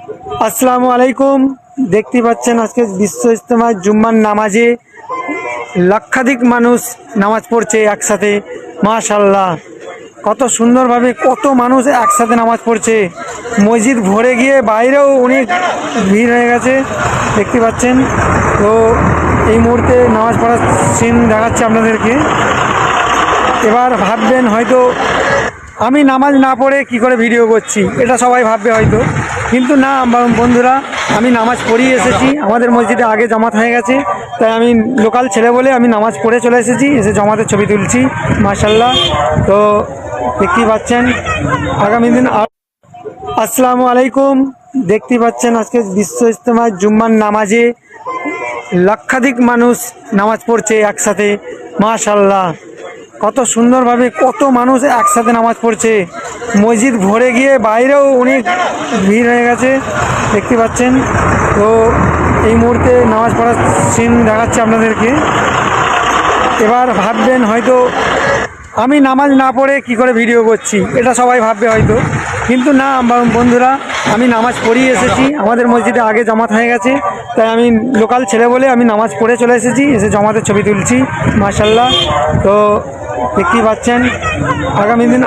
আসসালামু আলাইকুম। দেখতে পাচ্ছেন আজকে বিশ্ব ইজতেমা জুম্মার নামাজে লক্ষাধিক মানুষ নামাজ পড়ছে একসাথে। মাশাআল্লাহ, কত সুন্দরভাবে কত মানুষ একসাথে নামাজ পড়ছে। মসজিদ ভরে গিয়ে বাইরেও অনেক ভিড় হয়ে গেছে, দেখতে পাচ্ছেন। তো এই মুহূর্তে নামাজ পড়ার সিন দেখাচ্ছে আপনাদেরকে। এবার ভাববেন হয়তো আমি নামাজ না পড়ে কি করে ভিডিও করছি, এটা সবাই ভাববে হয়তো, কিন্তু না বন্ধুরা, আমি নামাজ পড়েই এসেছি। আমাদের মসজিদে আগে জামাত হয়ে গেছে, তাই আমি লোকাল ছেলে বলে আমি নামাজ পড়ে চলে এসেছি, এসে জামাতের ছবি তুলছি। মাশাআল্লাহ, তো দেখতেই পাচ্ছেন আগামী দিন। আসসালামু আলাইকুম। দেখতে পাচ্ছেন আজকে বিশ্ব ইজতেমা জুম্মার নামাজে লক্ষাধিক মানুষ নামাজ পড়ছে একসাথে। মাশাআল্লাহ, কত সুন্দরভাবে কত মানুষ একসাথে নামাজ পড়ছে। মসজিদ ভরে গিয়ে বাইরেও অনেক ভিড় হয়ে গেছে, দেখতে পাচ্ছেন। তো এই মুহূর্তে নামাজ পড়ার সিন দেখাচ্ছে আপনাদেরকে। এবার ভাববেন হয়তো আমি নামাজ না পড়ে কি করে ভিডিও করছি, এটা সবাই ভাববে হয়তো, কিন্তু না বন্ধুরা, আমি নামাজ পড়েই এসেছি। আমাদের মসজিদে আগে জামাত হয়ে গেছে, তাই আমি লোকাল ছেলে বলে আমি নামাজ পড়ে চলে এসেছি, এসে জামাতের ছবি তুলছি। মাশাআল্লাহ, তো দেখতেই পাচ্ছেন আগামী দিন।